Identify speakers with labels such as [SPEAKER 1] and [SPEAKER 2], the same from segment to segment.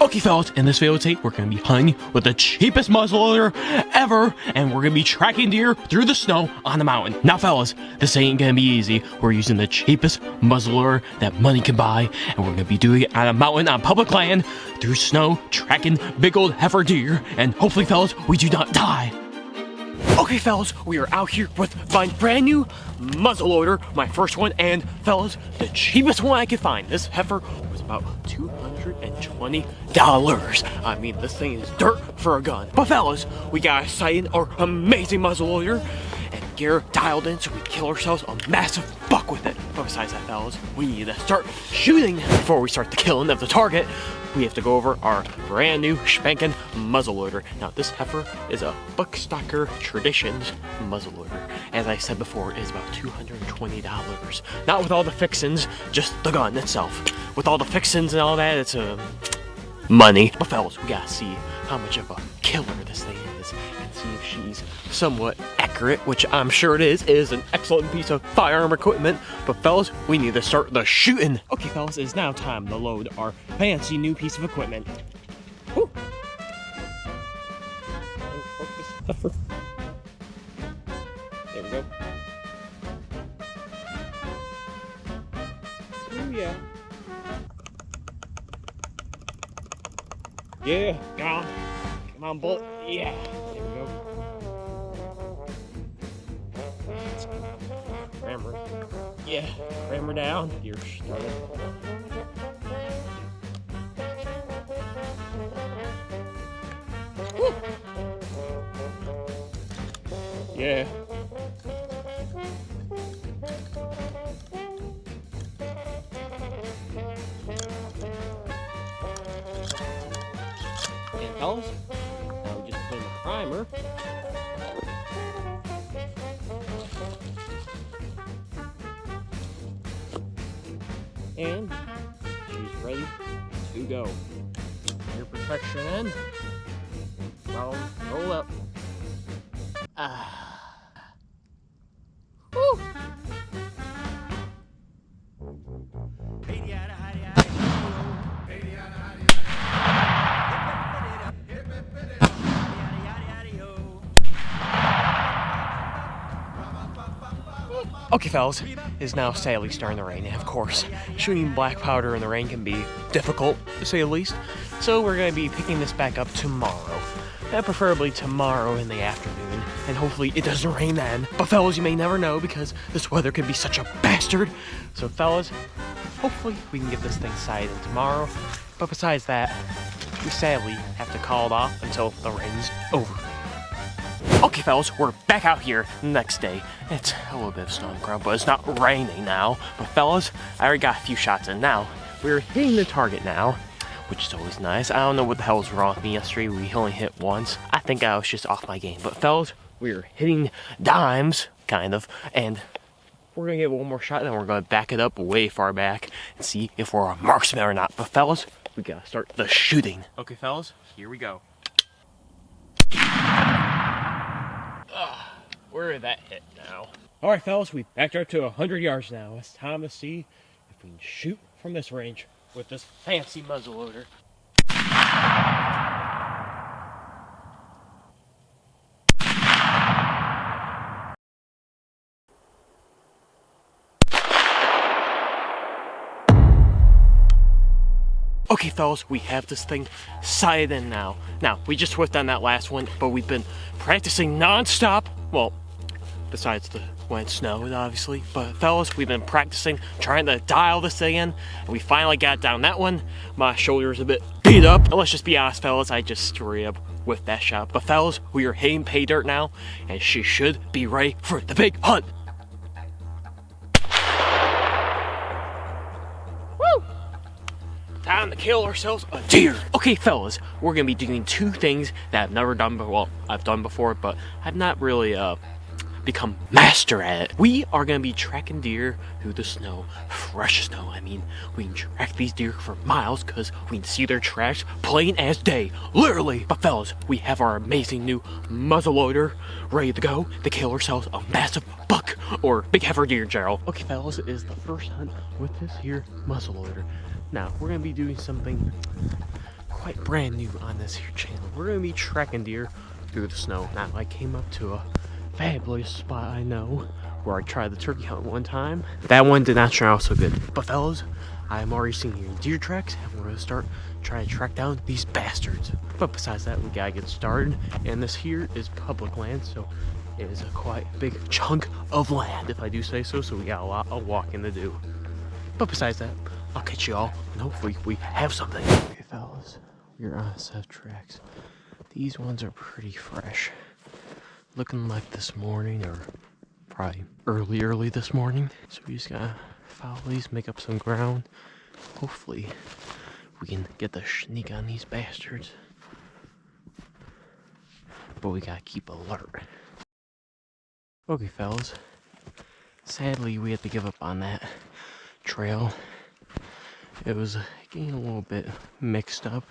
[SPEAKER 1] Okay fellas, in this video today, we're going to be hunting with the cheapest muzzleloader ever, and we're going to be tracking deer through the snow on the mountain. Now fellas, this ain't going to be easy. We're using the cheapest muzzleloader that money can buy, and we're going to be doing it on a mountain on public land, through snow, tracking big old heifer deer, and hopefully fellas, we do not die. Okay fellas, we are out here with my brand new muzzleloader, my first one, and fellas, the cheapest one I could find. This heifer was about $220. I mean, this thing is dirt for a gun. But fellas, we got a sighting our amazing muzzleloader, and gear dialed in so we kill ourselves a massive buck with it. But besides that fellas, we need to start shooting. Before we start the killing of the target, we have to go over our brand new spanking muzzleloader. Now this heifer is a Buckstocker Traditions muzzleloader. As I said before, it is about $220. Not with all the fixins, just the gun itself. With all the fixins and all that, it's money. But fellas, we gotta see how much of a killer this thing is and see if she's somewhat accurate, which I'm sure it is. It is an excellent piece of firearm equipment. But fellas, we need to start the shooting. Okay fellas, it is now time to load our fancy new piece of equipment. Woo. There we go. Oh yeah. Yeah, come on, bullet. Yeah, there we go. Ram her. Yeah, ram her down. Deer started. Woo. Yeah. And fellas, now we just put in the primer. And she's ready to go. Ear protection in. Roll up. Woo! Okay fellas, it is now sadly starting to rain, and of course, shooting black powder in the rain can be difficult, to say the least. So we're going to be picking this back up tomorrow. And preferably tomorrow in the afternoon, and hopefully it doesn't rain then. But fellas, you may never know because this weather can be such a bastard. So fellas, hopefully we can get this thing sighted tomorrow. But besides that, we sadly have to call it off until the rain's over. Okay fellas, we're back out here the next day. It's a little bit of snow on the ground, but it's not raining now. But fellas, I already got a few shots in now. We're hitting the target now, which is always nice. I don't know what the hell was wrong with me yesterday. We only hit once. I think I was just off my game. But fellas, we're hitting dimes, kind of, and we're gonna get one more shot, and then we're gonna back it up way far back and see if we're a marksman or not. But fellas, we gotta start the shooting. Okay fellas, here we go. Where did that hit now? Alright fellas, we backed up to 100 yards now. It's time to see if we can shoot from this range with this fancy muzzleloader. Okay fellas, we have this thing sighted in now. Now, we just whiffed on that last one, but we've been practicing non-stop. Well, besides when it snowed, obviously. But fellas, we've been practicing, trying to dial this thing in, and we finally got down that one. My shoulder's a bit beat up. And let's just be honest, fellas, I just straight up with that shot. But fellas, we are hitting pay dirt now, and she should be ready for the big hunt. Woo! Time to kill ourselves a deer. Okay, fellas, we're gonna be doing two things that I've never done before. Well, I've done before, but I've not really become master at it. We are gonna be tracking deer through the snow, fresh snow. I mean, we can track these deer for miles because we can see their tracks plain as day, literally. But fellas, we have our amazing new muzzleloader ready to go to kill ourselves a massive buck or big heifer deer in general. Okay, fellas, it is the first hunt with this here muzzleloader. Now we're gonna be doing something quite brand new on this here channel. We're gonna be tracking deer through the snow. Now, I came up to a fabulous spot I know where I tried the turkey hunt one time. That one did not turn out so good. But fellas, I'm already seeing your deer tracks, and we're gonna start trying to track down these bastards. But besides that, we gotta get started, and this here is public land, so it is a quite big chunk of land, if I do say so, so we got a lot of walking to do. But besides that, I'll catch you all, and hopefully we have something. Okay fellas, we're on a set of tracks. These ones are pretty fresh. Looking like this morning, or probably early this morning. So we just gotta follow these, make up some ground. Hopefully we can get the sneak on these bastards. But we gotta keep alert. Okay fellas, sadly we had to give up on that trail. It was getting a little bit mixed up.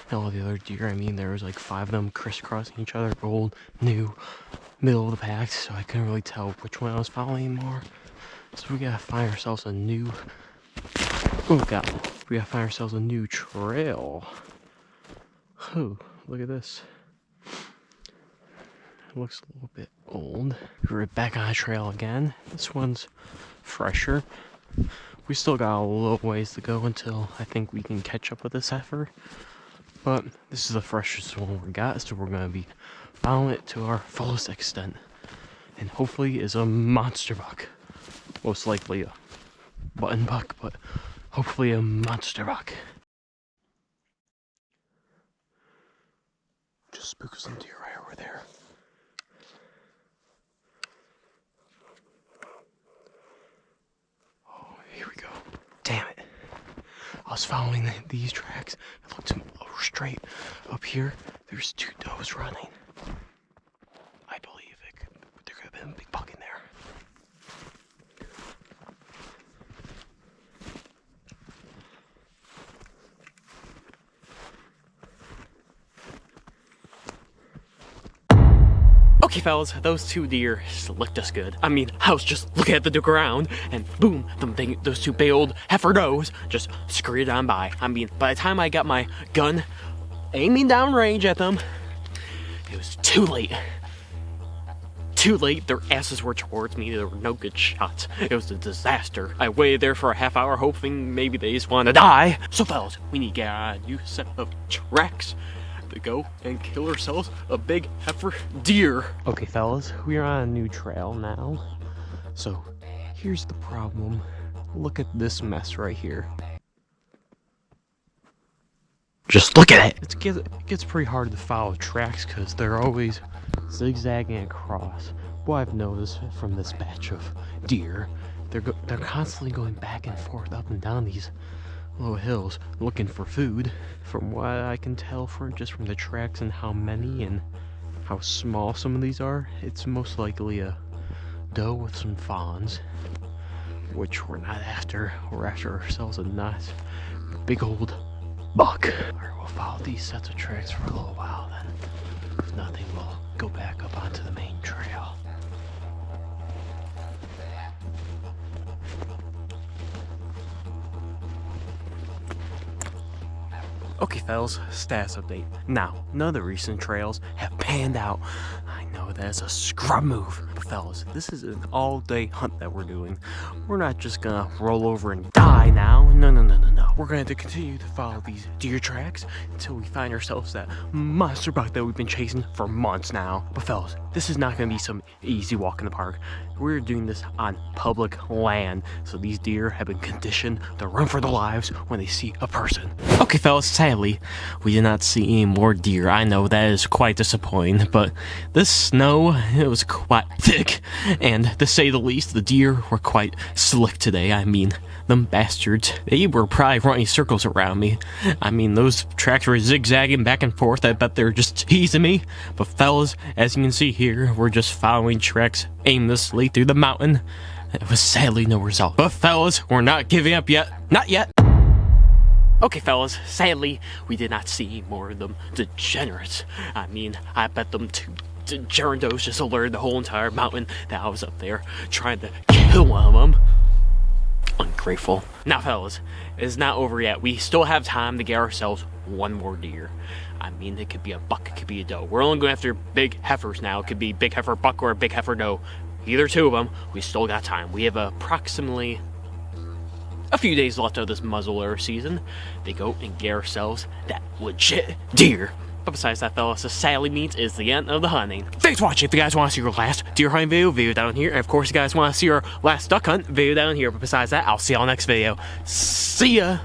[SPEAKER 1] And all the other deer, I mean, there was like 5 of them crisscrossing each other, old, new, middle of the pack, so I couldn't really tell which one I was following anymore. So we gotta find ourselves a new, oh god, we gotta find ourselves a new trail. Oh, look at this. It looks a little bit old. We're back on the trail again. This one's fresher. We still got a little ways to go until I think we can catch up with this heifer. But this is the freshest one we got, so we're going to be following it to our fullest extent. And hopefully is a monster buck. Most likely a button buck, but hopefully a monster buck. Just spooked some deer right over there. Here we go. Damn it. I was following these tracks. I looked straight up here. There's 2 does running. I believe there could have been a big buck in there. Okay fellas, those 2 deer licked us good. I mean, I was just looking at the ground, and boom, those 2 big old heifer does just scurried on by. I mean, by the time I got my gun aiming down range at them, it was too late. Too late, their asses were towards me, there were no good shots. It was a disaster. I waited there for a half hour hoping maybe they just wanted to die. So fellas, we need to get on a new set of tracks to go and kill ourselves a big heifer deer. Okay fellas, we are on a new trail now. So here's the problem. Look at this mess right here. Just look at it! It gets pretty hard to follow tracks because they're always zigzagging across. What I've noticed from this batch of deer, they're constantly going back and forth up and down these low hills looking for food. From what I can tell from the tracks and how many and how small some of these are, it's most likely a doe with some fawns, which we're not after. We're after ourselves a nice big old buck. Alright, we'll follow these sets of tracks for a little while, then if nothing, we'll go back up onto the main trail. Okay fellas, status update. Now, none of the recent trails have panned out. I know that's a scrub move, but fellas, this is an all-day hunt that we're doing. We're not just gonna roll over and die now. No. We're going to continue to follow these deer tracks until we find ourselves that monster buck that we've been chasing for months now. But fellas, this is not gonna be some easy walk in the park. We're doing this on public land, so these deer have been conditioned to run for their lives when they see a person. Okay fellas, sadly, we did not see any more deer. I know that is quite disappointing, but this snow, it was quite thick, and to say the least, the deer were quite slick today. I mean, them bastards, they were probably running circles around me. I mean, those tracks were zigzagging back and forth. I bet they were just teasing me. But fellas, as you can see here, we're just following tracks aimlessly through the mountain. It was sadly no result. But fellas, we're not giving up yet. Not yet. Okay fellas, sadly, we did not see more of them degenerates. I mean, I bet them 2 degenerates just alerted the whole entire mountain that I was up there trying to kill one of them. Ungrateful. Now fellas, it is not over yet. We still have time to get ourselves one more deer. I mean, it could be a buck, it could be a doe. We're only going after big heifers now. It could be big heifer buck or a big heifer doe. Either two of them, we still got time. We have approximately a few days left of this muzzleloader season to go and get ourselves that legit deer. But besides that, fellas, this sadly means is the end of the hunting. Thanks for watching. If you guys want to see your last deer hunting video down here. And of course, you guys want to see your last duck hunt video down here. But besides that, I'll see y'all next video. See ya!